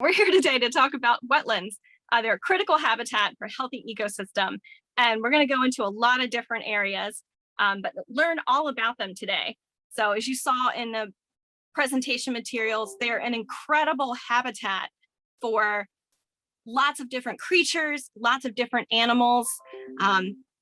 We're here today to talk about wetlands. They're a critical habitat for a healthy ecosystem, and we're going to go into a lot of different areas, but learn all about them today. So as you saw in the presentation materials, they're an incredible habitat for lots of different creatures, lots of different animals.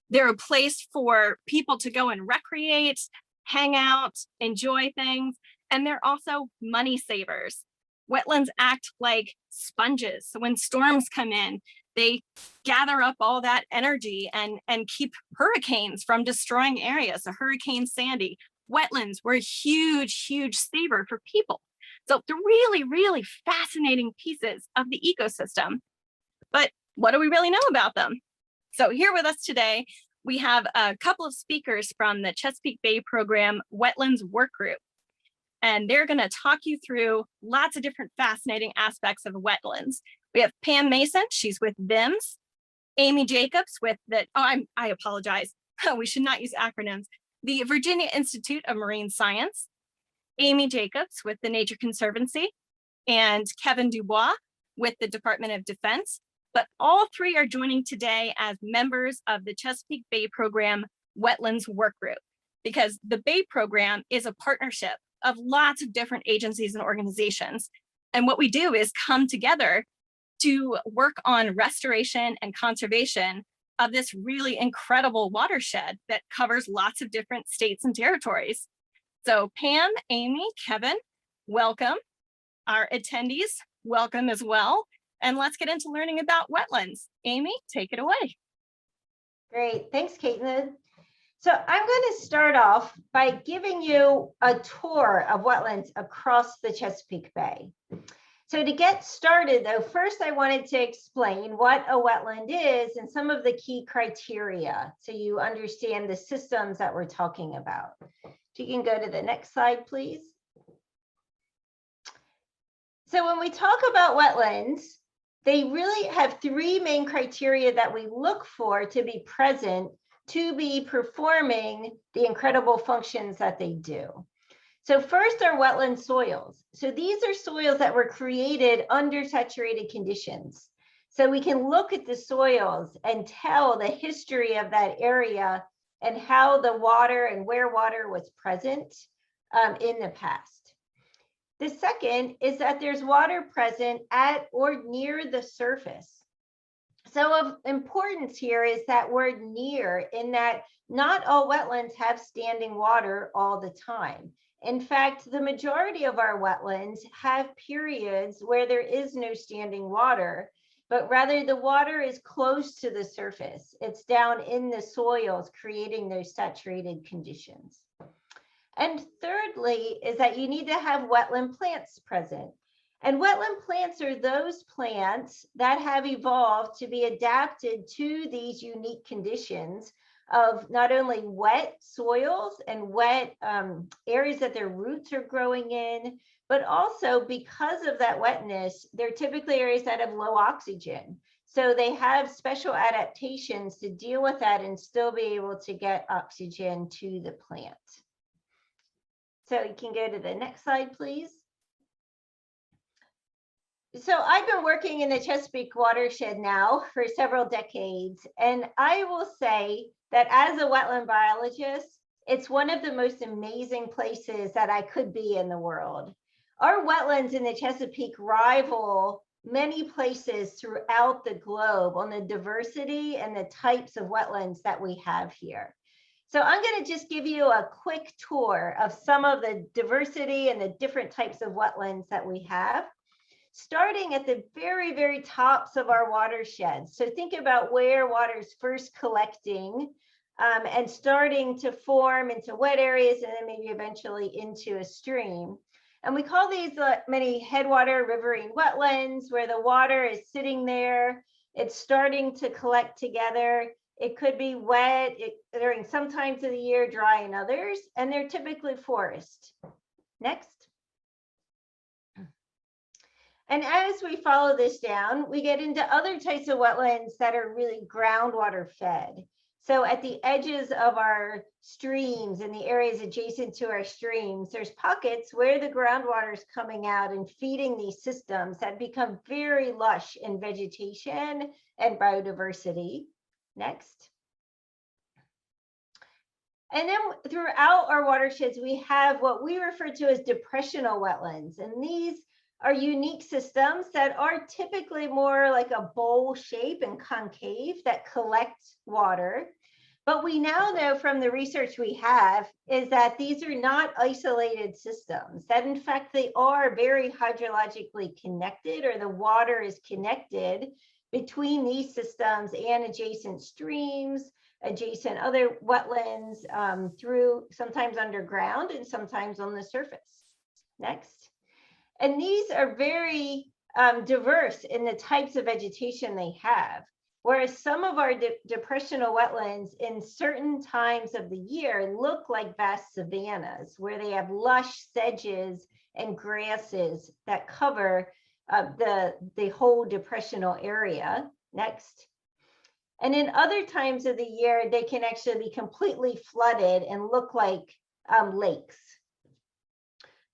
They're a place for people to go and recreate, hang out, enjoy things, and they're also money savers. Wetlands act like sponges. So when storms come in, they gather up all that energy and keep hurricanes from destroying areas. So Hurricane Sandy, wetlands were a huge, huge saver for people. So they're really, really fascinating pieces of the ecosystem. But what do we really know about them? So here with us today, we have a couple of speakers from the Chesapeake Bay Program Wetlands Workgroup. And they're going to talk you through lots of different fascinating aspects of wetlands. We have Pam Mason, she's with VIMS, Amy Jacobs with the, I apologize, we should not use acronyms, the Virginia Institute of Marine Science, Amy Jacobs with the Nature Conservancy, and Kevin Dubois with the Department of Defense. But all three are joining today as members of the Chesapeake Bay Program Wetlands Workgroup, because the Bay Program is a partnership of lots of different agencies and organizations. And what we do is come together to work on restoration and conservation of this really incredible watershed that covers lots of different states and territories. So Pam, Amy, Kevin, welcome. Our attendees, welcome as well. And let's get into learning about wetlands. Amy, take it away. Great, thanks, Caitlyn. So I'm going to start off by giving you a tour of wetlands across the Chesapeake Bay. So to get started, though, first I wanted to explain what a wetland is and some of the key criteria so you understand the systems that we're talking about. So you can go to the next slide, please. So when we talk about wetlands, they really have three main criteria that we look for to be present to be performing the incredible functions that they do. So first are wetland soils. So these are soils that were created under saturated conditions. So we can look at the soils and tell the history of that area and how the water and where water was present in the past. The second is that there's water present at or near the surface. So of importance here is that word near, in that not all wetlands have standing water all the time. In fact, the majority of our wetlands have periods where there is no standing water, but rather the water is close to the surface. It's down in the soils, creating those saturated conditions. And thirdly is that you need to have wetland plants present. And wetland plants are those plants that have evolved to be adapted to these unique conditions of not only wet soils and wet areas that their roots are growing in, but also because of that wetness, they're typically areas that have low oxygen. So they have special adaptations to deal with that and still be able to get oxygen to the plant. So you can go to the next slide, please. So I've been working in the Chesapeake watershed now for several decades, and I will say that as a wetland biologist, it's one of the most amazing places that I could be in the world. Our wetlands in the Chesapeake rival many places throughout the globe on the diversity and the types of wetlands that we have here. So I'm going to just give you a quick tour of some of the diversity and the different types of wetlands that we have, starting at the very, very tops of our watersheds. So think about where water is first collecting and starting to form into wet areas and then maybe eventually into a stream. And we call these many headwater riverine wetlands, where the water is sitting there, it's starting to collect together. It could be wet during some times of the year, dry in others, and they're typically forest. Next. And as we follow this down, we get into other types of wetlands that are really groundwater fed. So at the edges of our streams and the areas adjacent to our streams, there's pockets where the groundwater is coming out and feeding these systems that become very lush in vegetation and biodiversity. Next. And then throughout our watersheds, we have what we refer to as depressional wetlands. And these are unique systems that are typically more like a bowl shape and concave that collect water. But we now know from the research we have is that these are not isolated systems, that in fact they are very hydrologically connected, or the water is connected between these systems and adjacent streams, adjacent other wetlands, through sometimes underground and sometimes on the surface. Next. And these are very diverse in the types of vegetation they have. Whereas some of our depressional wetlands in certain times of the year look like vast savannas, where they have lush sedges and grasses that cover the whole depressional area. Next. And in other times of the year, they can actually be completely flooded and look like lakes.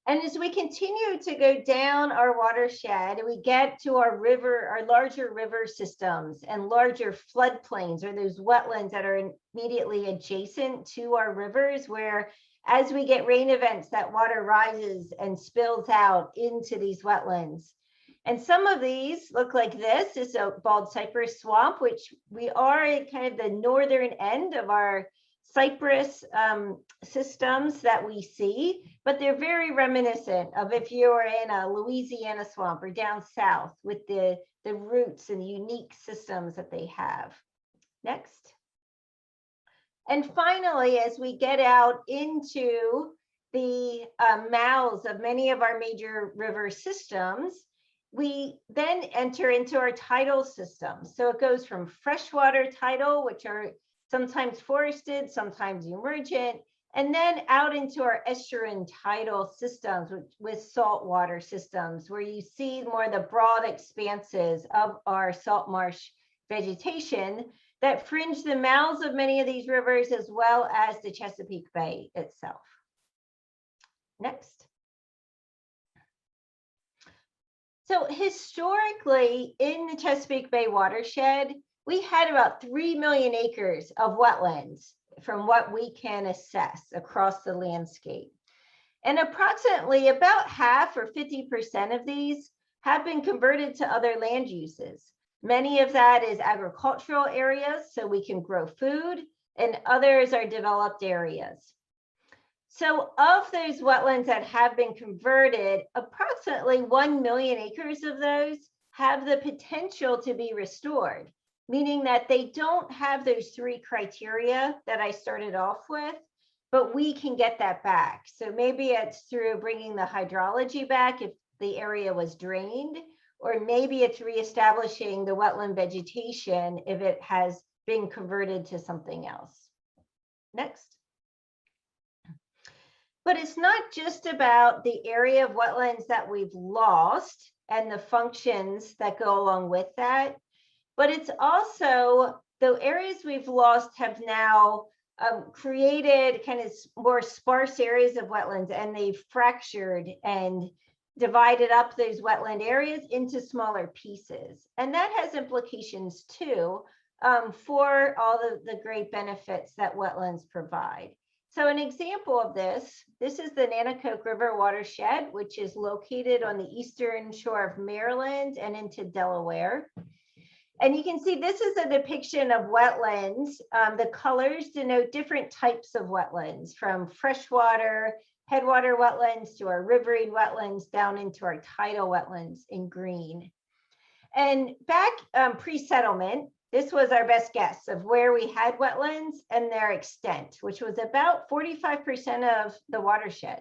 And as we continue to go down our watershed, we get to our river, our larger river systems and larger floodplains, or those wetlands that are immediately adjacent to our rivers, where as we get rain events, that water rises and spills out into these wetlands. And some of these look like this. This is a bald cypress swamp, which we are at kind of the northern end of our cypress systems that we see, but they're very reminiscent of if you were in a Louisiana swamp or down south with the roots and unique systems that they have. Next. And finally, as we get out into the mouths of many of our major river systems, we then enter into our tidal systems. So it goes from freshwater tidal, which are sometimes forested, sometimes emergent, and then out into our estuarine tidal systems with saltwater systems, where you see more the broad expanses of our salt marsh vegetation that fringe the mouths of many of these rivers, as well as the Chesapeake Bay itself. Next. So historically, in the Chesapeake Bay watershed, we had about 3 million acres of wetlands from what we can assess across the landscape. And approximately about half or 50% of these have been converted to other land uses. Many of that is agricultural areas, so we can grow food, and others are developed areas. So of those wetlands that have been converted, approximately 1 million acres of those have the potential to be restored, meaning that they don't have those 3 criteria that I started off with, but we can get that back. So maybe it's through bringing the hydrology back if the area was drained, or maybe it's reestablishing the wetland vegetation if it has been converted to something else. Next. But it's not just about the area of wetlands that we've lost and the functions that go along with that, but it's also the areas we've lost have now created kind of more sparse areas of wetlands, and they've fractured and divided up those wetland areas into smaller pieces. And that has implications too for all of the great benefits that wetlands provide. So an example of this is the Nanticoke River watershed, which is located on the eastern shore of Maryland and into Delaware. And you can see this is a depiction of wetlands. The colors denote different types of wetlands, from freshwater, headwater wetlands to our riverine wetlands down into our tidal wetlands in green. And back pre-settlement, this was our best guess of where we had wetlands and their extent, which was about 45% of the watershed.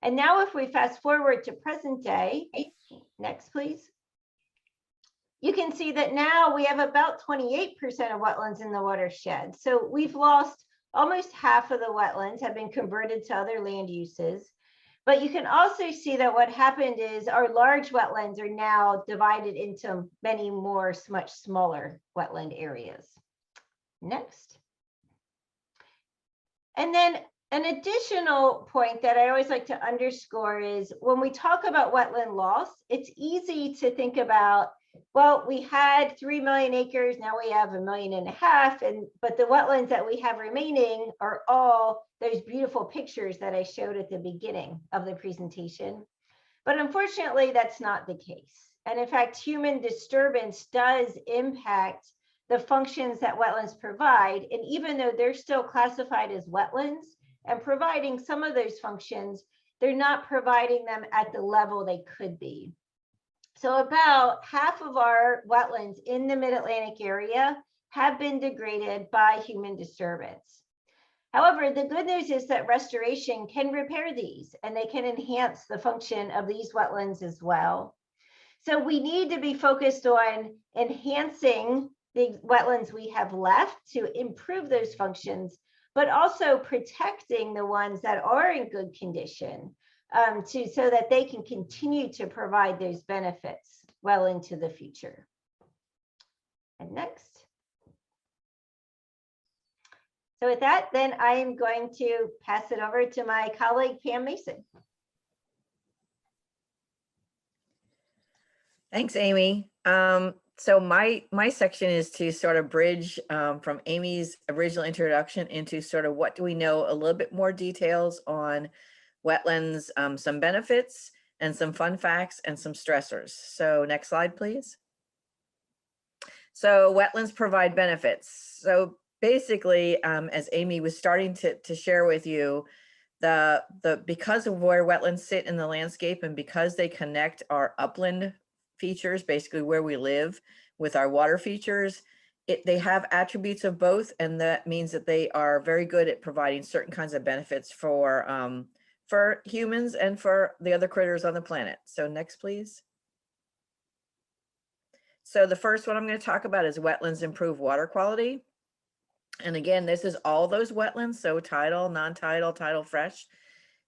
And now if we fast forward to present day, next please. You can see that now we have about 28% of wetlands in the watershed. So we've lost almost half of the wetlands have been converted to other land uses. But you can also see that what happened is our large wetlands are now divided into many more, much smaller wetland areas. Next. And then an additional point that I always like to underscore is when we talk about wetland loss, it's easy to think about, well, we had 3 million acres, now we have 1.5 million, but the wetlands that we have remaining are all those beautiful pictures that I showed at the beginning of the presentation. But unfortunately, that's not the case. And in fact, human disturbance does impact the functions that wetlands provide. And even though they're still classified as wetlands and providing some of those functions, they're not providing them at the level they could be. So about half of our wetlands in the Mid-Atlantic area have been degraded by human disturbance. However, the good news is that restoration can repair these and they can enhance the function of these wetlands as well. So we need to be focused on enhancing the wetlands we have left to improve those functions, but also protecting the ones that are in good condition so that they can continue to provide those benefits well into the future. And next. So with that, then I am going to pass it over to my colleague, Pam Mason. Thanks, Amy. So my section is to sort of bridge from Amy's original introduction into sort of what do we know, a little bit more details on wetlands, some benefits and some fun facts and some stressors. So next slide, please. So wetlands provide benefits. So basically, as Amy was starting to share with you, because of where wetlands sit in the landscape and because they connect our upland features, basically where we live, with our water features, they have attributes of both, and that means that they are very good at providing certain kinds of benefits for humans and for the other critters on the planet. So next, please. So the first one I'm going to talk about is wetlands improve water quality. And again, this is all those wetlands, so tidal, non-tidal, tidal, fresh.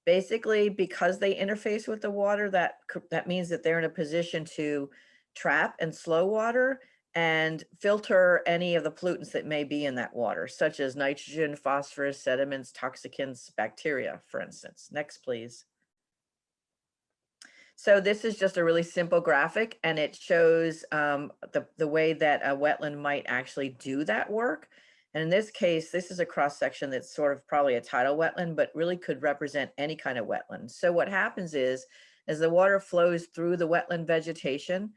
Basically, because they interface with the water, that means that they're in a position to trap and slow water and filter any of the pollutants that may be in that water, such as nitrogen, phosphorus, sediments, toxicants, bacteria, for instance. Next, please. So this is just a really simple graphic, and it shows the way that a wetland might actually do that work. And in this case, this is a cross section that's sort of probably a tidal wetland, but really could represent any kind of wetland. So what happens is, as the water flows through the wetland vegetation,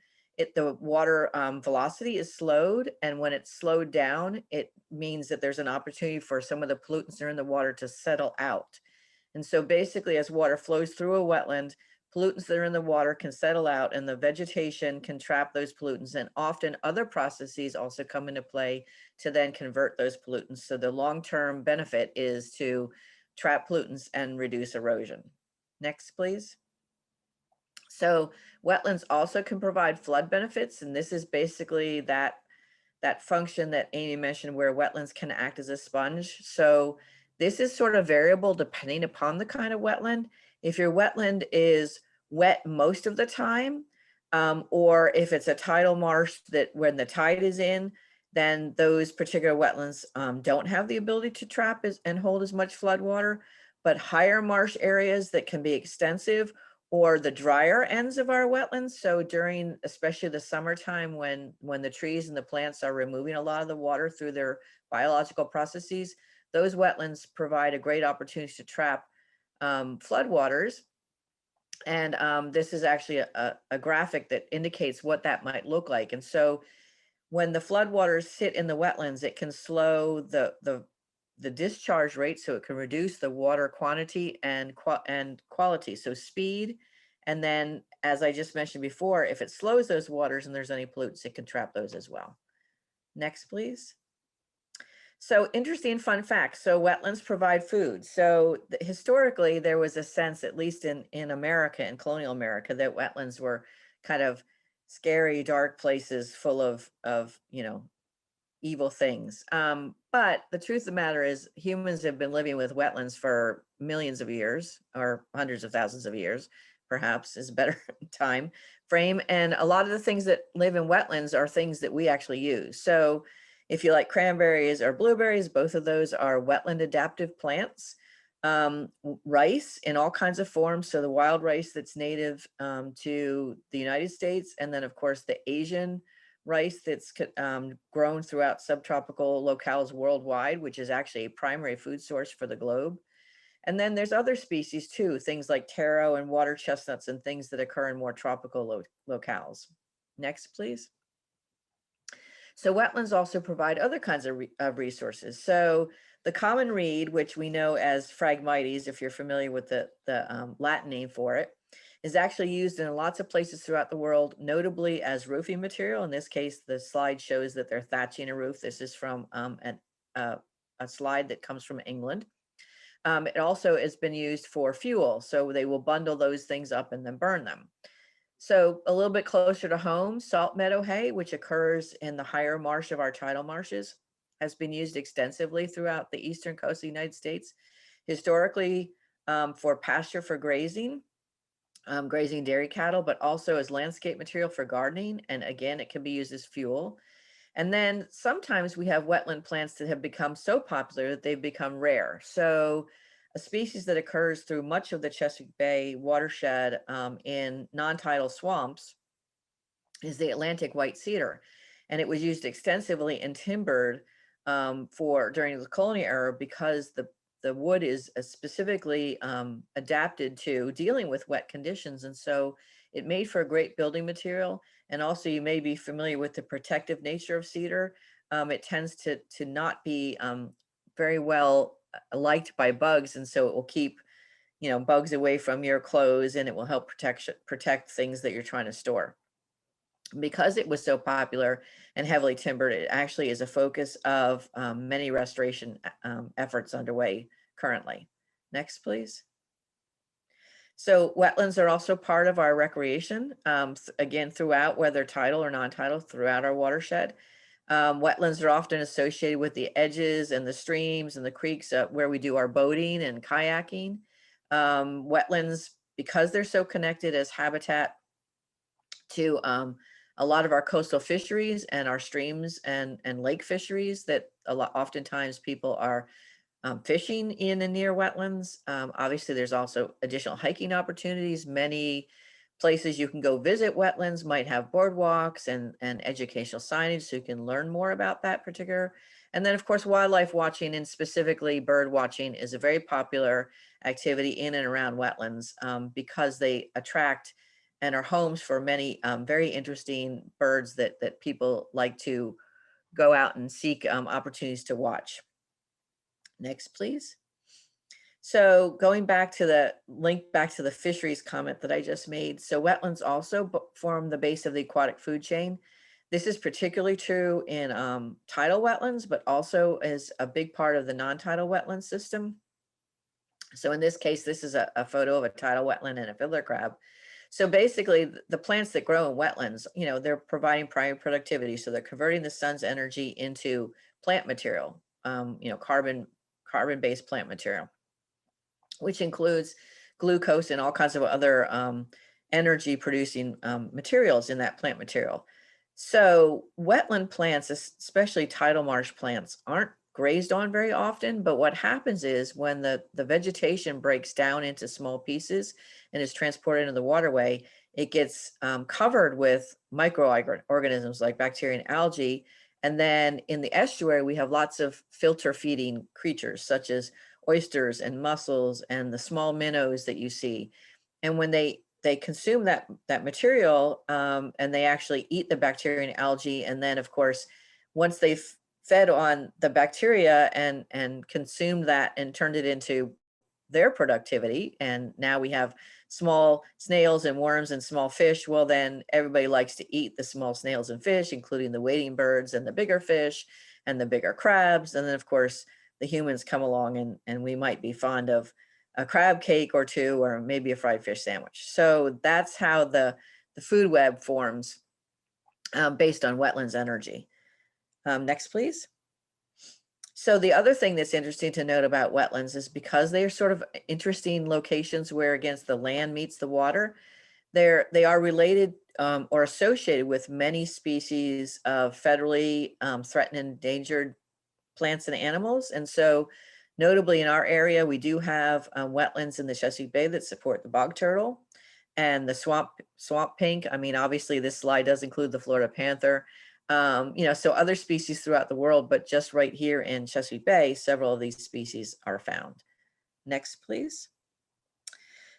the water velocity is slowed. And when it's slowed down, it means that there's an opportunity for some of the pollutants that are in the water to settle out. And so basically, as water flows through a wetland, pollutants that are in the water can settle out and the vegetation can trap those pollutants, and often other processes also come into play to then convert those pollutants. So the long-term benefit is to trap pollutants and reduce erosion. Next, please. So wetlands also can provide flood benefits, and this is basically that function that Amy mentioned where wetlands can act as a sponge. So this is sort of variable depending upon the kind of wetland. If your wetland is wet most of the time, or if it's a tidal marsh that when the tide is in, then those particular wetlands don't have the ability to trap and hold as much flood water. But higher marsh areas that can be extensive, or the drier ends of our wetlands, so during especially the summertime when the trees and the plants are removing a lot of the water through their biological processes, those wetlands provide a great opportunity to trap floodwaters. And this is actually a graphic that indicates what that might look like. And so when the floodwaters sit in the wetlands, it can slow the discharge rate, so it can reduce the water quantity and quality, so speed. And then, as I just mentioned before, if it slows those waters and there's any pollutants, it can trap those as well. Next, please. So interesting fun fact. So wetlands provide food. So historically, there was a sense, at least in America, in colonial America, that wetlands were kind of scary, dark places full of evil things. But the truth of the matter is humans have been living with wetlands for millions of years, or hundreds of thousands of years, perhaps is a better time frame. And a lot of the things that live in wetlands are things that we actually use. So If you like cranberries or blueberries, both of those are wetland adaptive plants. Rice in all kinds of forms. So the wild rice that's native to the United States, and then of course the Asian rice that's grown throughout subtropical locales worldwide, which is actually a primary food source for the globe. And then there's other species too, things like taro and water chestnuts and things that occur in more tropical locales. Next, please. So wetlands also provide other kinds of resources. So the common reed, which we know as Phragmites, if you're familiar with the Latin name for it, is actually used in lots of places throughout the world, notably as roofing material. In this case, the slide shows that they're thatching a roof. This is from a slide that comes from England. It also has been used for fuel. So they will bundle those things up and then burn them. So a little bit closer to home, salt meadow hay, which occurs in the higher marsh of our tidal marshes, has been used extensively throughout the eastern coast of the United States, historically for pasture for grazing, grazing dairy cattle, but also as landscape material for gardening. And again, it can be used as fuel. And then sometimes we have wetland plants that have become so popular that they've become rare. So a species that occurs through much of the Chesapeake Bay watershed in non-tidal swamps is the Atlantic white cedar. And it was used extensively and timbered during the colonial era because the wood is specifically adapted to dealing with wet conditions. And so it made for a great building material. And also you may be familiar with the protective nature of cedar. It tends to not be very well liked by bugs. And so it will keep, bugs away from your clothes, and it will help protect things that you're trying to store. Because it was so popular and heavily timbered, it actually is a focus of many restoration efforts underway currently. Next, please. So wetlands are also part of our recreation, again, throughout, whether tidal or non-tidal, throughout our watershed. Wetlands are often associated with the edges and the streams and the creeks where we do our boating and kayaking. Wetlands, because they're so connected as habitat to a lot of our coastal fisheries and our streams and lake fisheries, that oftentimes people are fishing in and near wetlands. Obviously, there's also additional hiking opportunities. Many places you can go visit wetlands might have boardwalks and educational signage, so you can learn more about that particular. And then, of course, wildlife watching, and specifically bird watching, is a very popular activity in and around wetlands because they attract and are homes for many very interesting birds that people like to go out and seek opportunities to watch. Next, please. So going back to the fisheries comment that I just made. So wetlands also form the base of the aquatic food chain. This is particularly true in tidal wetlands, but also is a big part of the non-tidal wetland system. So in this case, this is a photo of a tidal wetland and a fiddler crab. So basically, the plants that grow in wetlands, they're providing primary productivity. So they're converting the sun's energy into plant material, carbon-based plant material, which includes glucose and all kinds of other energy-producing materials in that plant material. So wetland plants, especially tidal marsh plants, aren't grazed on very often, but what happens is when the vegetation breaks down into small pieces and is transported into the waterway, it gets covered with microorganisms like bacteria and algae. And then in the estuary, we have lots of filter feeding creatures such as oysters and mussels and the small minnows that you see. And when they consume that material and they actually eat the bacteria and algae, and then of course, once they've fed on the bacteria and consumed that and turned it into their productivity, and now we have small snails and worms and small fish, well, then everybody likes to eat the small snails and fish, including the wading birds and the bigger fish and the bigger crabs. And then of course the humans come along and we might be fond of a crab cake or two, or maybe a fried fish sandwich. So that's how the food web forms based on wetlands energy. Next, please. So the other thing that's interesting to note about wetlands is because they are sort of interesting locations where, against the land meets the water, they are related or associated with many species of federally threatened and endangered plants and animals. And so notably in our area, we do have wetlands in the Chesapeake Bay that support the bog turtle and the swamp pink. I mean, obviously this slide does include the Florida panther, so other species throughout the world, but just right here in Chesapeake Bay, several of these species are found. Next, please.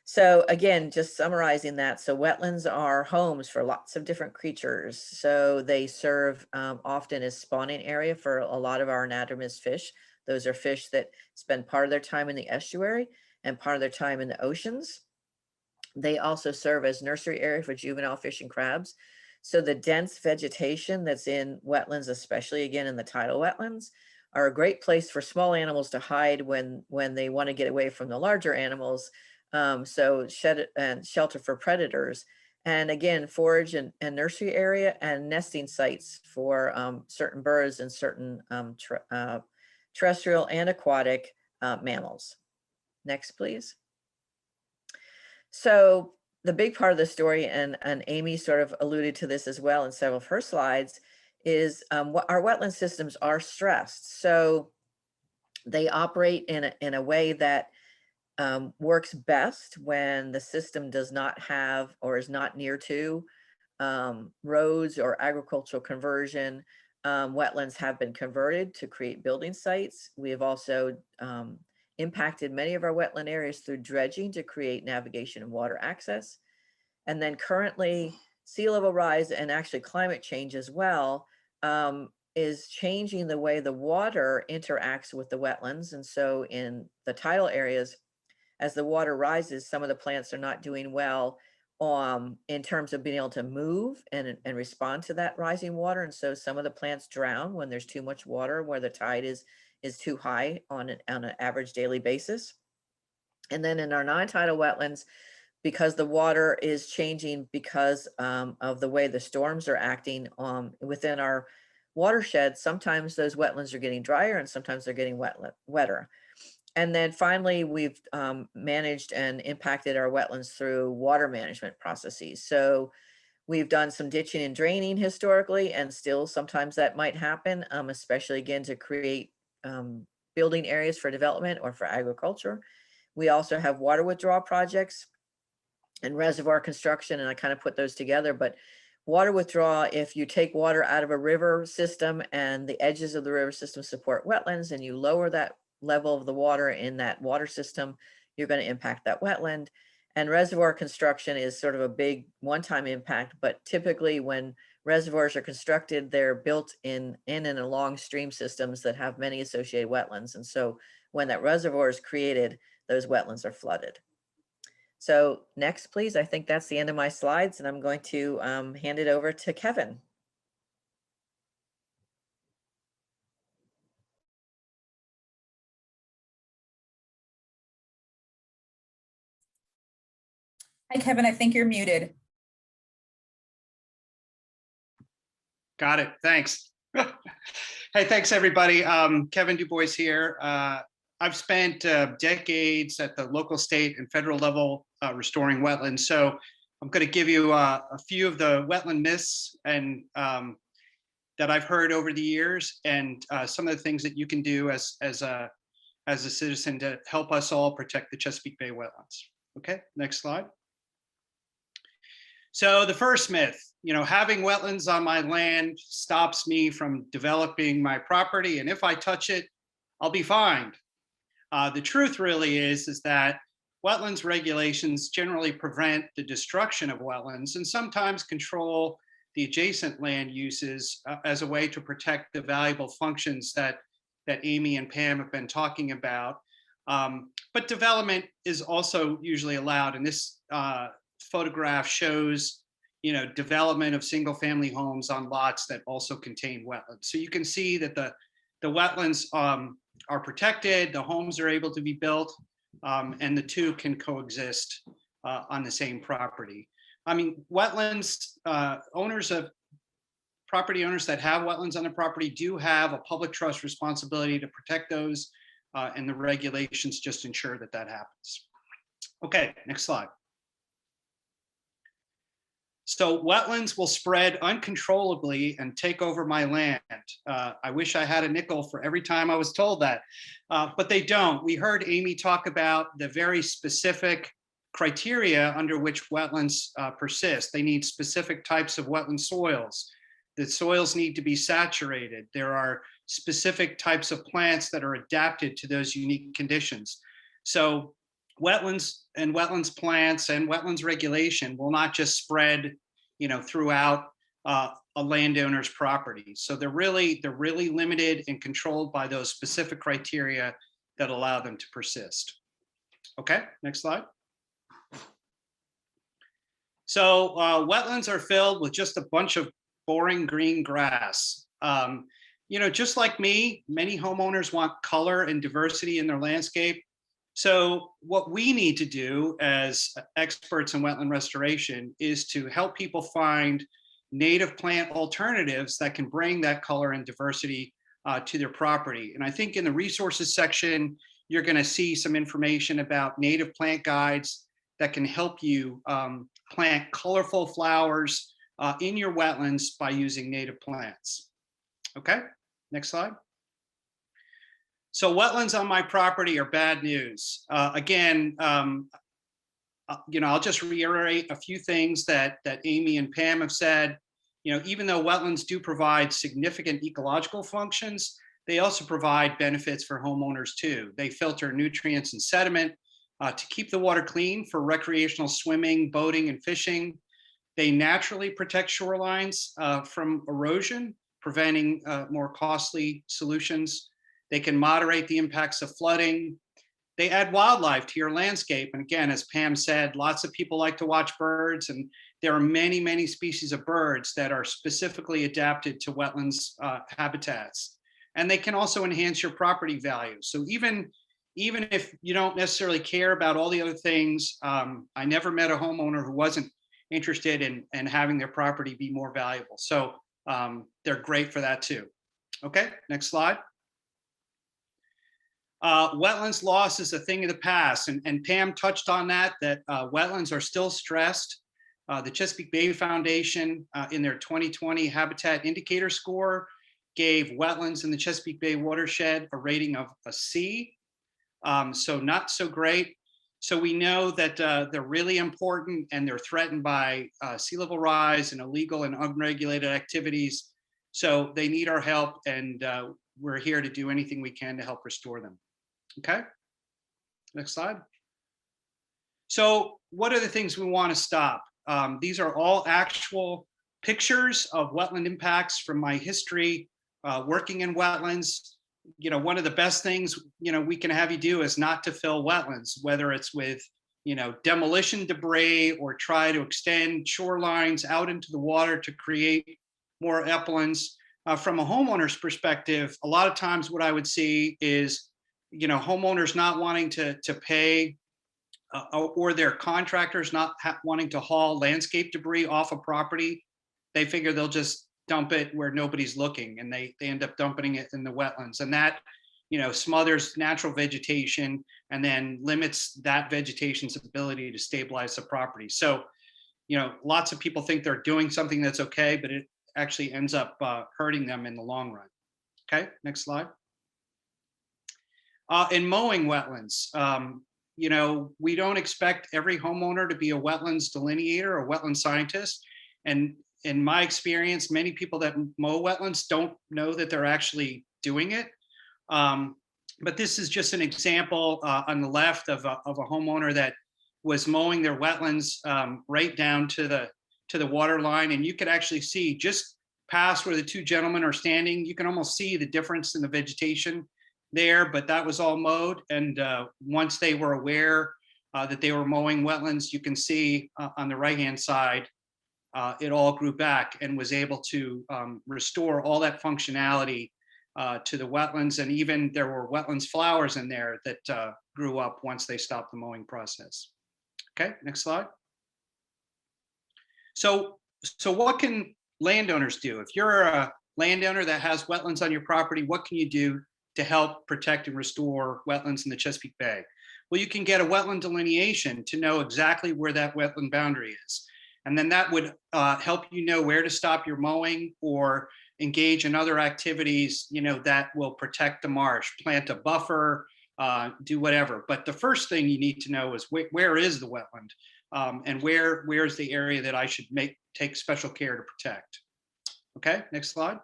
So again, just summarizing that. So wetlands are homes for lots of different creatures. So they serve often as spawning area for a lot of our anadromous fish. Those are fish that spend part of their time in the estuary and part of their time in the oceans. They also serve as nursery area for juvenile fish and crabs. So the dense vegetation that's in wetlands, especially again in the tidal wetlands, are a great place for small animals to hide when they want to get away from the larger animals. So shed and shelter for predators, and again, forage and nursery area and nesting sites for certain birds and certain terrestrial and aquatic mammals. Next, please. So the big part of the story, and Amy sort of alluded to this as well in several of her slides, is what our wetland systems are stressed. So they operate in a way that works best when the system does not have or is not near to roads or agricultural conversion. Wetlands have been converted to create building sites. We have also impacted many of our wetland areas through dredging to create navigation and water access. And then currently sea level rise and actually climate change as well is changing the way the water interacts with the wetlands. And so in the tidal areas, as the water rises, some of the plants are not doing well in terms of being able to move and respond to that rising water. And so some of the plants drown when there's too much water, where the tide is too high on an average daily basis. And then in our non-tidal wetlands, because the water is changing because of the way the storms are acting within our watershed, sometimes those wetlands are getting drier and sometimes they're getting wetter. And then finally, we've managed and impacted our wetlands through water management processes. So we've done some ditching and draining historically, and still sometimes that might happen, especially again to create building areas for development or for agriculture. We also have water withdrawal projects and reservoir construction, and I kind of put those together. But water withdrawal, if you take water out of a river system and the edges of the river system support wetlands and you lower that level of the water in that water system, you're going to impact that wetland. And reservoir construction is sort of a big one-time impact, but typically when reservoirs are constructed, they're built in and along stream systems that have many associated wetlands. And so when that reservoir is created, those wetlands are flooded. So next, please. I think that's the end of my slides, and I'm going to hand it over to Kevin. Hi, Kevin, I think you're muted. Got it. Thanks. Hey, thanks, everybody. Kevin Dubois here. I've spent decades at the local, state, and federal level restoring wetlands. So I'm going to give you a few of the wetland myths and that I've heard over the years, and some of the things that you can do as a citizen to help us all protect the Chesapeake Bay wetlands. Okay, next slide. So the first myth, having wetlands on my land stops me from developing my property, and if I touch it, I'll be fined. The truth really is that wetlands regulations generally prevent the destruction of wetlands and sometimes control the adjacent land uses as a way to protect the valuable functions that Amy and Pam have been talking about. But development is also usually allowed, and this photograph shows development of single family homes on lots that also contain wetlands. So you can see that the wetlands are protected, the homes are able to be built, and the two can coexist on the same property. I mean, wetlands, property owners that have wetlands on their property do have a public trust responsibility to protect those, and the regulations just ensure that happens. Okay, next slide. So wetlands will spread uncontrollably and take over my land. I wish I had a nickel for every time I was told that, but they don't. We heard Amy talk about the very specific criteria under which wetlands persist. They need specific types of wetland soils. The soils need to be saturated. There are specific types of plants that are adapted to those unique conditions. So wetlands and wetlands plants and wetlands regulation will not just spread, throughout a landowner's property. So they're really limited and controlled by those specific criteria that allow them to persist. Okay, next slide. So wetlands are filled with just a bunch of boring green grass. Just like me, many homeowners want color and diversity in their landscape. So what we need to do as experts in wetland restoration is to help people find native plant alternatives that can bring that color and diversity to their property. And I think in the resources section, you're going to see some information about native plant guides that can help you plant colorful flowers in your wetlands by using native plants. Okay, next slide. So wetlands on my property are bad news. Again, I'll just reiterate a few things that Amy and Pam have said. Even though wetlands do provide significant ecological functions, they also provide benefits for homeowners too. They filter nutrients and sediment to keep the water clean for recreational swimming, boating, and fishing. They naturally protect shorelines from erosion, preventing more costly solutions. They can moderate the impacts of flooding. They add wildlife to your landscape. And again, as Pam said, lots of people like to watch birds, and there are many, many species of birds that are specifically adapted to wetlands habitats. And they can also enhance your property value. So even if you don't necessarily care about all the other things, I never met a homeowner who wasn't interested in having their property be more valuable. So they're great for that too. Okay, next slide. Wetlands loss is a thing of the past, and Pam touched on that wetlands are still stressed. The Chesapeake Bay Foundation in their 2020 Habitat Indicator score gave wetlands in the Chesapeake Bay watershed a rating of a C, so not so great. So we know that they're really important, and they're threatened by sea level rise and illegal and unregulated activities. So they need our help, and we're here to do anything we can to help restore them. Okay, next slide. So what are the things we want to stop? These are all actual pictures of wetland impacts from my history working in wetlands. One of the best things, we can have you do is not to fill wetlands, whether it's with, demolition debris or try to extend shorelines out into the water to create more uplands. From a homeowner's perspective, a lot of times what I would see is, homeowners not wanting to pay or their contractors not wanting to haul landscape debris off a property. They figure they'll just dump it where nobody's looking, and they end up dumping it in the wetlands, and that smothers natural vegetation and then limits that vegetation's ability to stabilize the property. So lots of people think they're doing something that's okay, but it actually ends up hurting them in the long run. Okay, next slide. In mowing wetlands, we don't expect every homeowner to be a wetlands delineator or wetland scientist. And in my experience, many people that mow wetlands don't know that they're actually doing it. But this is just an example on the left of a homeowner that was mowing their wetlands right down to the water line. And you could actually see just past where the two gentlemen are standing, you can almost see the difference in the vegetation there, but that was all mowed. And once they were aware that they were mowing wetlands, you can see on the right-hand side, it all grew back and was able to restore all that functionality to the wetlands. And even there were wetlands flowers in there that grew up once they stopped the mowing process. Okay, next slide. So what can landowners do? If you're a landowner that has wetlands on your property, what can you do to help protect and restore wetlands in the Chesapeake Bay? Well, you can get a wetland delineation to know exactly where that wetland boundary is. And then that would help you know where to stop your mowing or engage in other activities, that will protect the marsh, plant a buffer, do whatever. But the first thing you need to know is where is the wetland, and where's the area that I should take special care to protect. Okay, next slide.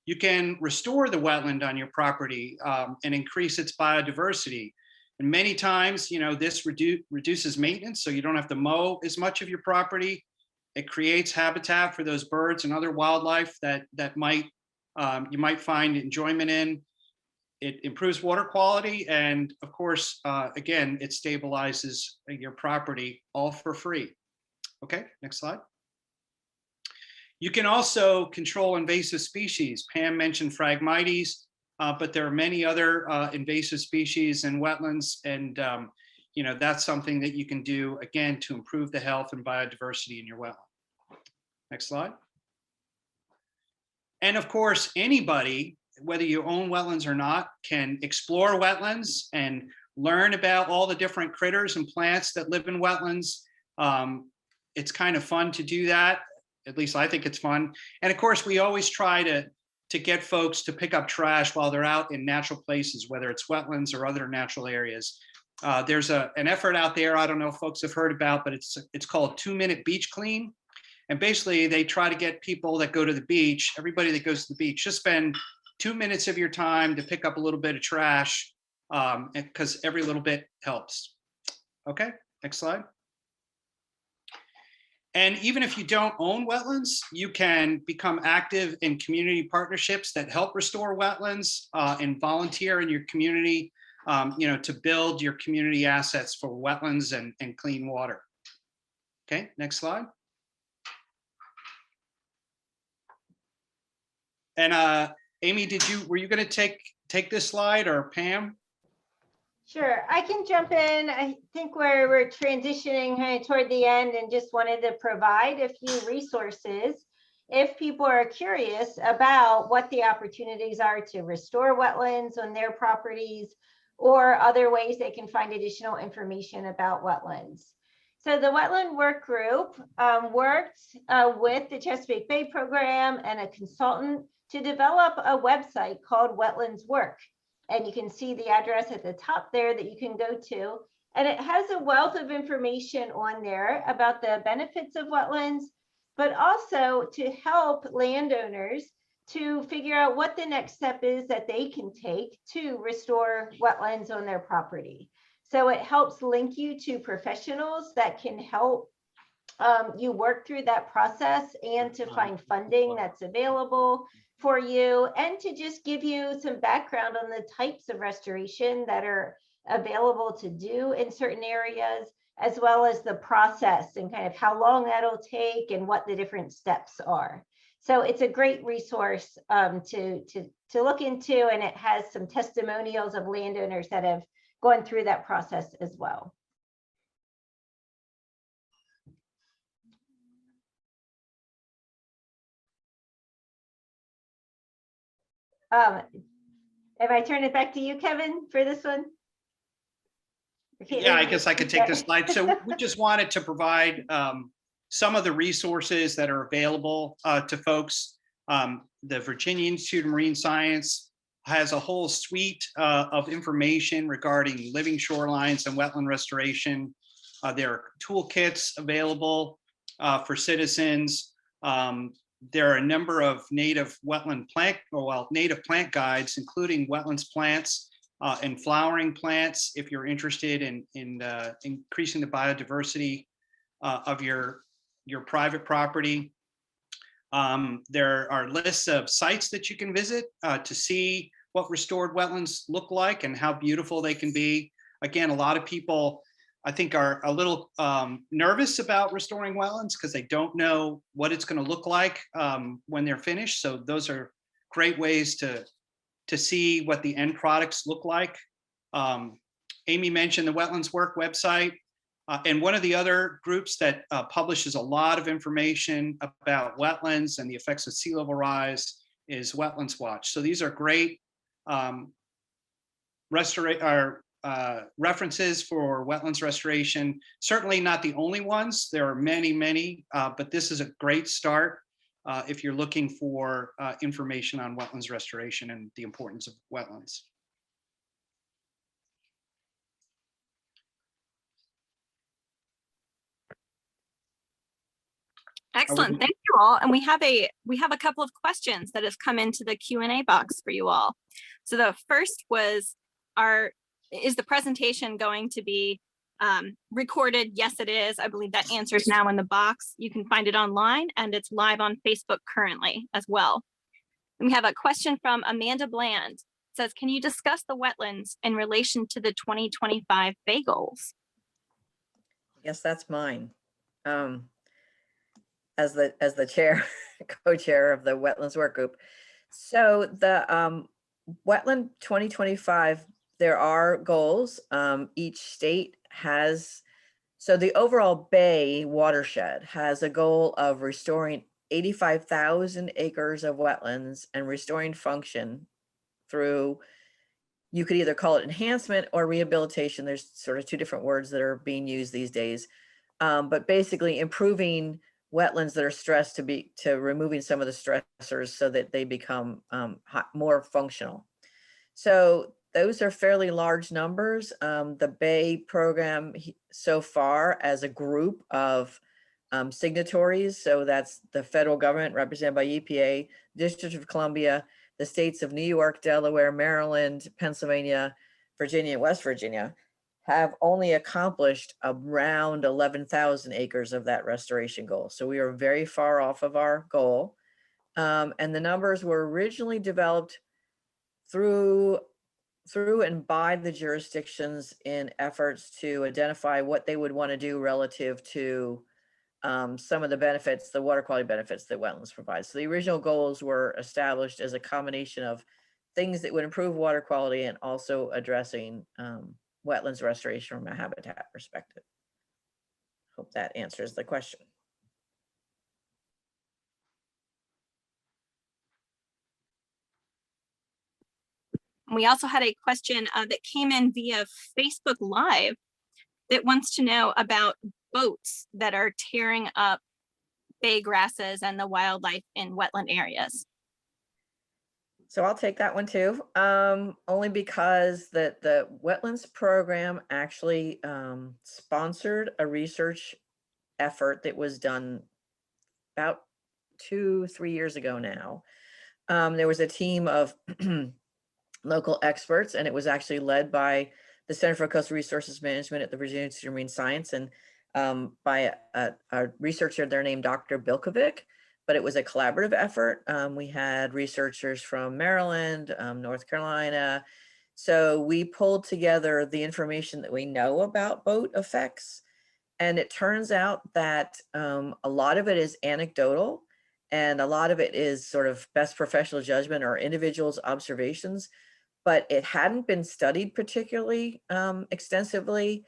You can restore the wetland on your property and increase its biodiversity. And many times, this reduces maintenance, so you don't have to mow as much of your property. It creates habitat for those birds and other wildlife that you might find enjoyment in. It improves water quality, and of course, again, it stabilizes your property, all for free. Okay, next slide. You can also control invasive species. Pam mentioned Phragmites, but there are many other invasive species in wetlands, and that's something that you can do, again, to improve the health and biodiversity in your wetland. Next slide. And of course, anybody, whether you own wetlands or not, can explore wetlands and learn about all the different critters and plants that live in wetlands. It's kind of fun to do that. At least I think it's fun. And of course, we always try to get folks to pick up trash while they're out in natural places, whether it's wetlands or other natural areas. There's an effort out there, I don't know if folks have heard about, but it's called 2-minute beach clean. And basically they try to get people that go to the beach, everybody that goes to the beach, just spend 2 minutes of your time to pick up a little bit of trash, because every little bit helps. Okay, next slide. And even if you don't own wetlands, you can become active in community partnerships that help restore wetlands and volunteer in your community, to build your community assets for wetlands and clean water. Okay, next slide. And Amy, were you going to take this slide, or Pam? Sure, I can jump in. I think we're transitioning kind of toward the end, and just wanted to provide a few resources if people are curious about what the opportunities are to restore wetlands on their properties, or other ways they can find additional information about wetlands. So the Wetland Workgroup worked with the Chesapeake Bay Program and a consultant to develop a website called Wetlands Work. And you can see the address at the top there that you can go to. And it has a wealth of information on there about the benefits of wetlands, but also to help landowners to figure out what the next step is that they can take to restore wetlands on their property. So it helps link you to professionals that can help you work through that process, and to find funding that's available for you, and to just give you some background on the types of restoration that are available to do in certain areas, as well as the process and kind of how long that'll take and what the different steps are. So it's a great resource to look into, and it has some testimonials of landowners that have gone through that process as well. If I turn it back to you, Kevin, for this one? Yeah, I guess I could take this slide. So we just wanted to provide some of the resources that are available to folks. The Virginia Institute of Marine Science has a whole suite of information regarding living shorelines and wetland restoration. There are toolkits available for citizens. There are a number of native wetland plant, native plant guides, including wetlands plants and flowering plants, if you're interested in increasing the biodiversity of your private property. There are lists of sites that you can visit to see what restored wetlands look like and how beautiful they can be. Again, a lot of people, I think, are a little nervous about restoring wetlands because they don't know what it's going to look like when they're finished. So those are great ways to see what the end products look like. Amy mentioned the Wetlands Work website. And one of the other groups that publishes a lot of information about wetlands and the effects of sea level rise is Wetlands Watch. So these are great references for wetlands restoration. Certainly not the only ones. There are many, many, but this is a great start if you're looking for information on wetlands restoration and the importance of wetlands. Excellent. Thank you all. And we have a couple of questions that have come into the Q&A box for you all. So the first was, is the presentation going to be recorded? Yes, it is. I believe that answer is now in the box. You can find it online and it's live on Facebook currently as well. And we have a question from Amanda Bland. It says, can you discuss the wetlands in relation to the 2025 Bay goals? Yes, that's mine. As the chair, co-chair of the Wetlands Workgroup. So the Wetland 2025, there are goals. Each state has, so the overall Bay watershed has a goal of restoring 85,000 acres of wetlands and restoring function through, you could either call it enhancement or rehabilitation. There's sort of two different words that are being used these days. But basically improving wetlands that are stressed to removing some of the stressors so that they become more functional. So those are fairly large numbers. The Bay program so far as a group of signatories, so that's the federal government represented by EPA, District of Columbia, the states of New York, Delaware, Maryland, Pennsylvania, Virginia, and West Virginia, have only accomplished around 11,000 acres of that restoration goal. So we are very far off of our goal. And the numbers were originally developed through and by the jurisdictions in efforts to identify what they would want to do relative to some of the benefits, the water quality benefits that wetlands provide. So the original goals were established as a combination of things that would improve water quality and also addressing wetlands restoration from a habitat perspective. Hope that answers the question. We also had a question that came in via Facebook Live that wants to know about boats that are tearing up bay grasses and the wildlife in wetland areas. So I'll take that one too, only because the Wetlands Program actually sponsored a research effort that was done about 2-3 years ago now. There was a team of local experts, and it was actually led by the Center for Coastal Resources Management at the Virginia Institute of Marine Science, and by a researcher there named Dr. Bilkovic. But it was a collaborative effort. We had researchers from Maryland, North Carolina. So we pulled together the information that we know about boat effects. And it turns out that a lot of it is anecdotal and a lot of it is sort of best professional judgment or individuals' observations, but it hadn't been studied particularly extensively.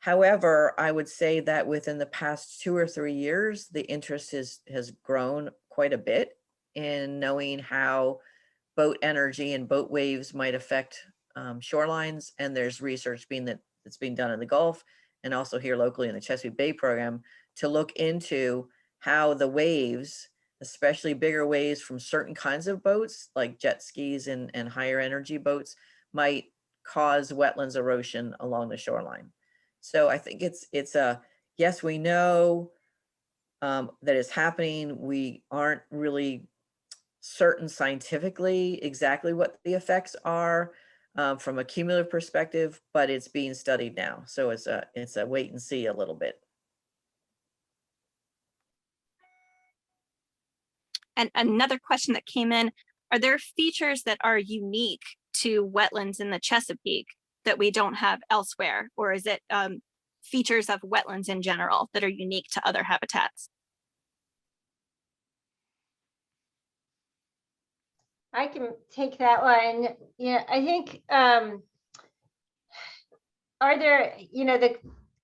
However, I would say that within the past 2 or 3 years, the interest has grown quite a bit in knowing how boat energy and boat waves might affect shorelines. And there's research that's being done in the Gulf and also here locally in the Chesapeake Bay Program to look into how the waves, especially bigger waves from certain kinds of boats like jet skis and higher energy boats, might cause wetlands erosion along the shoreline. So I think it's a, yes, we know that it's happening. We aren't really certain scientifically exactly what the effects are from a cumulative perspective, but it's being studied now. So it's a wait and see a little bit. And another question that came in, are there features that are unique to wetlands in the Chesapeake that we don't have elsewhere? Or is it features of wetlands in general that are unique to other habitats? I can take that one. Yeah, I think, are there,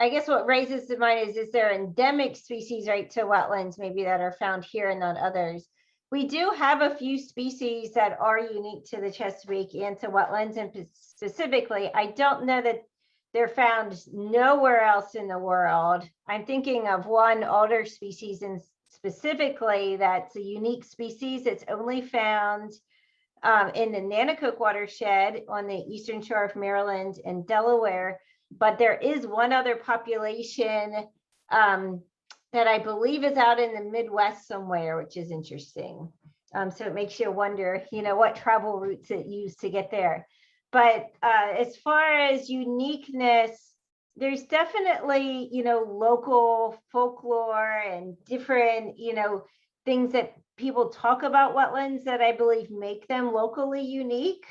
I guess what raises to mind is there endemic species, right, to wetlands maybe that are found here and not others? We do have a few species that are unique to the Chesapeake and to wetlands, and specifically, I don't know that they're found nowhere else in the world. I'm thinking of one alder species and specifically that's a unique species. It's only found in the Nanticoke watershed on the eastern shore of Maryland and Delaware. But there is one other population that I believe is out in the Midwest somewhere, which is interesting. So it makes you wonder, what travel routes it used to get there. But as far as uniqueness, there's definitely, local folklore and different, things that people talk about wetlands that I believe make them locally unique.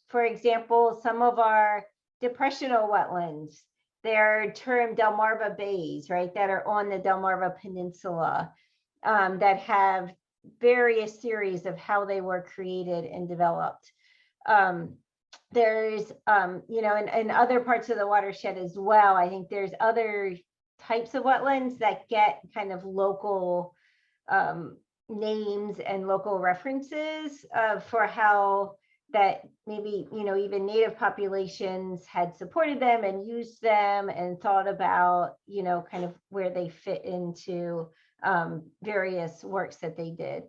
For example, some of our depressional wetlands, they're termed Delmarva Bays, right, that are on the Delmarva Peninsula, that have various theories of how they were created and developed. There's, in other parts of the watershed as well, I think there's other types of wetlands that get kind of local names and local references for how that maybe, even native populations had supported them and used them and thought about, kind of where they fit into various works that they did.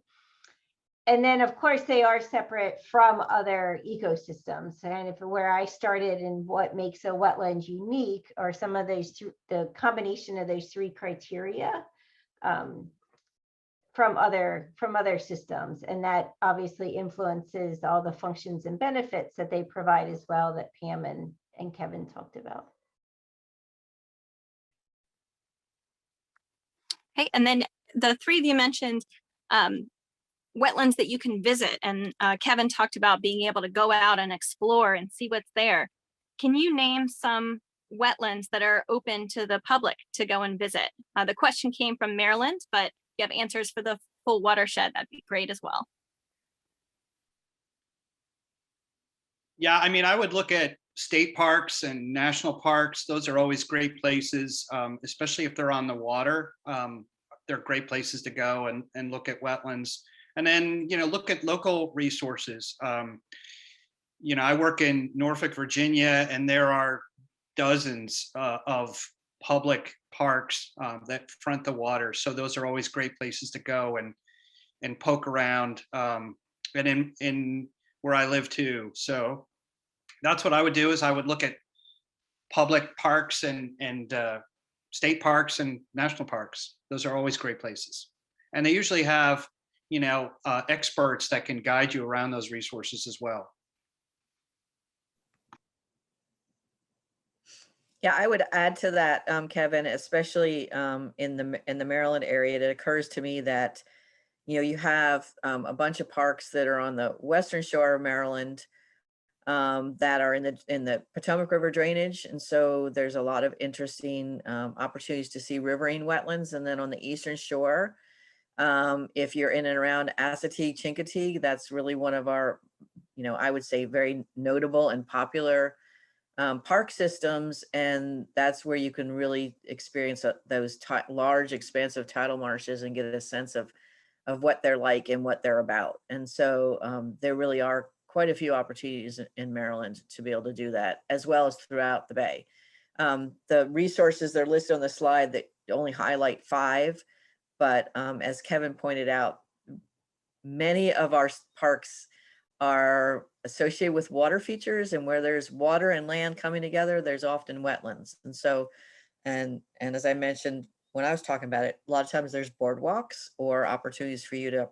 And then, of course, they are separate from other ecosystems. And if where I started and what makes a wetland unique are some of those, the combination of those three criteria from other systems. And that obviously influences all the functions and benefits that they provide as well that Pam and Kevin talked about. Okay, and then the three that you mentioned, wetlands that you can visit, and Kevin talked about being able to go out and explore and see what's there. Can you name some wetlands that are open to the public to go and visit? The question came from Maryland, but if you have answers for the full watershed, that'd be great as well. Yeah, I mean, I would look at state parks and national parks. Those are always great places, especially if they're on the water. They're great places to go and look at wetlands. And then, look at local resources. I work in Norfolk, Virginia, and there are dozens of public parks that front the water. So those are always great places to go and poke around. And in where I live too. So that's what I would do, is I would look at public parks and state parks and national parks. Those are always great places. And they usually have experts that can guide you around those resources as well. Yeah, I would add to that, Kevin, especially in the Maryland area. It occurs to me that you have a bunch of parks that are on the western shore of Maryland that are in the Potomac River drainage, and so there's a lot of interesting opportunities to see riverine wetlands. And then on the eastern shore, if you're in and around Assateague, Chincoteague, that's really one of our, I would say very notable and popular park systems. And that's where you can really experience those large, expansive tidal marshes and get a sense of what they're like and what they're about. And so there really are quite a few opportunities in Maryland to be able to do that, as well as throughout the Bay. The resources that are listed on the slide that only highlight 5. But as Kevin pointed out, many of our parks are associated with water features, and where there's water and land coming together, there's often wetlands. And so, and as I mentioned when I was talking about it, a lot of times there's boardwalks or opportunities for you to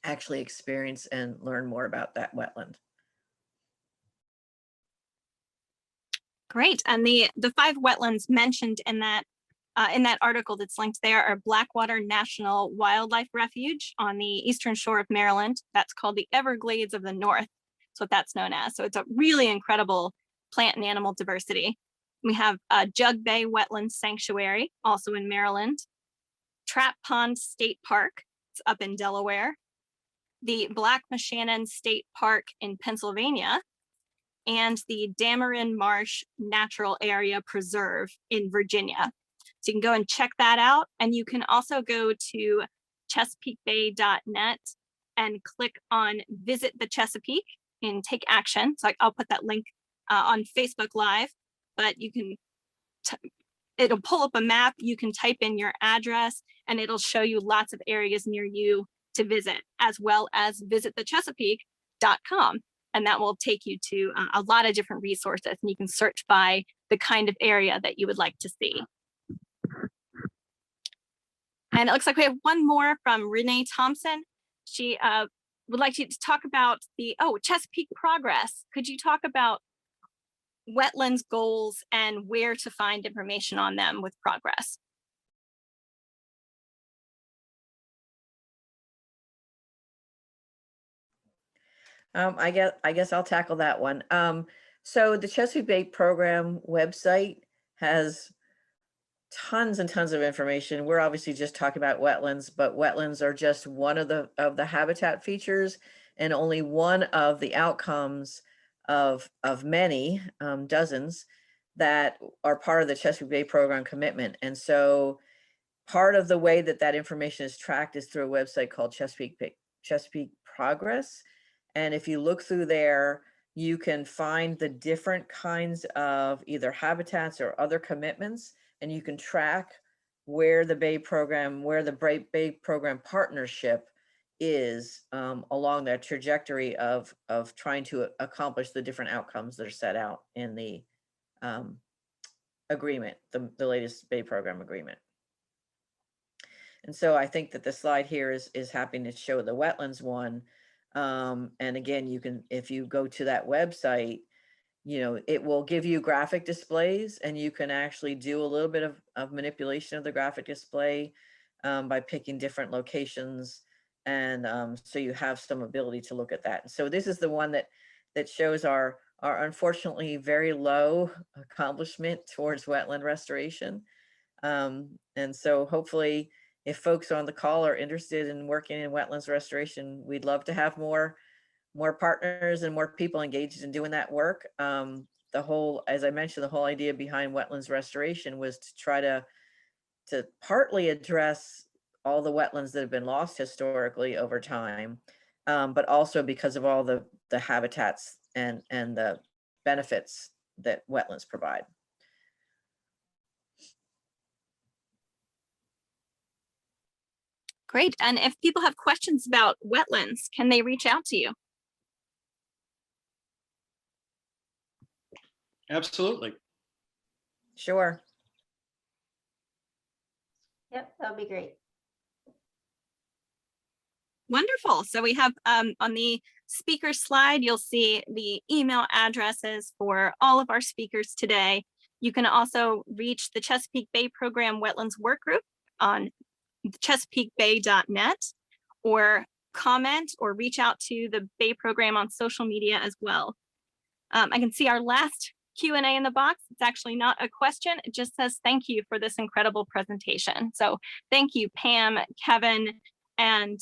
actually experience and learn more about that wetland. Great, and the 5 wetlands mentioned in that article that's linked there are Blackwater National Wildlife Refuge on the eastern shore of Maryland. That's called the Everglades of the North. That's what that's known as. So it's a really incredible plant and animal diversity. We have Jug Bay Wetlands Sanctuary, also in Maryland. Trap Pond State Park, it's up in Delaware. The Black Mashannon State Park in Pennsylvania, and the Dameron Marsh Natural Area Preserve in Virginia. So you can go and check that out. And you can also go to chesapeakebay.net and click on Visit the Chesapeake and take action. So I'll put that link on Facebook Live, but you can, it'll pull up a map. You can type in your address and it'll show you lots of areas near you to visit, as well as visitthechesapeake.com. And that will take you to a lot of different resources, and you can search by the kind of area that you would like to see. And it looks like we have one more from Renee Thompson. She would like you to talk about the, Chesapeake Progress. Could you talk about wetlands goals and where to find information on them with Progress? I guess I'll tackle that one. So the Chesapeake Bay Program website has tons and tons of information. We're obviously just talking about wetlands, but wetlands are just one of the habitat features and only one of the outcomes of many, dozens, that are part of the Chesapeake Bay Program commitment. And so part of the way that information is tracked is through a website called Chesapeake Progress. And if you look through there, you can find the different kinds of either habitats or other commitments, and you can track where the Bay Program, where the Bay Program partnership is along that trajectory of trying to accomplish the different outcomes that are set out in the agreement, the latest Bay Program agreement. And so I think that the slide here is happy to show the wetlands one. And again, you can, if you go to that website, it will give you graphic displays, and you can actually do a little bit of manipulation of the graphic display by picking different locations. And so you have some ability to look at that. And so this is the one that shows our unfortunately very low accomplishment towards wetland restoration. And so hopefully, if folks on the call are interested in working in wetlands restoration, we'd love to have more partners and more people engaged in doing that work. The whole, as I mentioned, the whole idea behind wetlands restoration was to try to partly address all the wetlands that have been lost historically over time, but also because of all the habitats and the benefits that wetlands provide. Great. And if people have questions about wetlands, can they reach out to you? Absolutely. Sure. Yep, that'll be great. Wonderful. So we have on the speaker slide, you'll see the email addresses for all of our speakers today. You can also reach the Chesapeake Bay Program Wetlands Workgroup on chesapeakebay.net, or comment or reach out to the Bay Program on social media as well. I can see our last Q&A in the box. It's actually not a question. It just says, thank you for this incredible presentation. So thank you, Pam, Kevin, and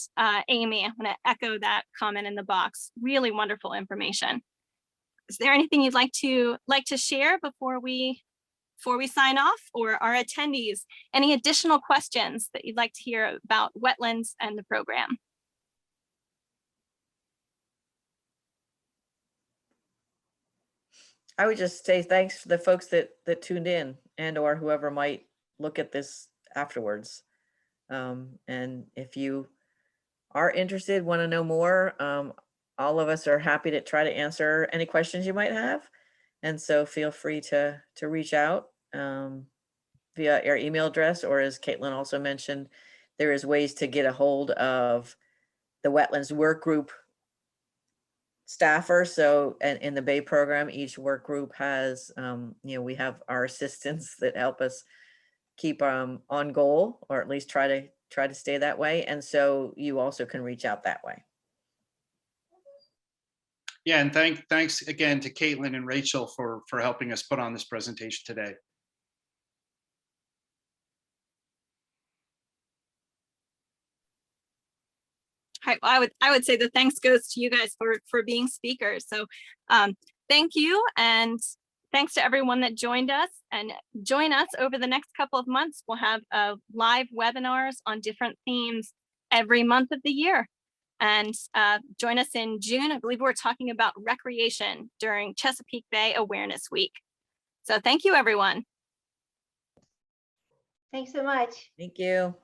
Amy. I'm going to echo that comment in the box. Really wonderful information. Is there anything you'd like to share before we sign off, or our attendees? Any additional questions that you'd like to hear about wetlands and the program? I would just say thanks to the folks that tuned in, and or whoever might look at this afterwards. And if you are interested, want to know more, all of us are happy to try to answer any questions you might have. And so feel free to reach out via our email address, or as Caitlyn also mentioned, there is ways to get a hold of the Wetlands Workgroup staffer. So, and in the Bay Program, each work group has, we have our assistants that help us keep on goal, or at least try to stay that way. And so you also can reach out that way. Yeah, and thanks again to Caitlyn and Rachel for helping us put on this presentation today. I would say the thanks goes to you guys for being speakers. So thank you, and thanks to everyone that joined us, and join us over the next couple of months. We'll have live webinars on different themes every month of the year. And join us in June. I believe we're talking about recreation during Chesapeake Bay Awareness Week. So thank you, everyone. Thanks so much. Thank you.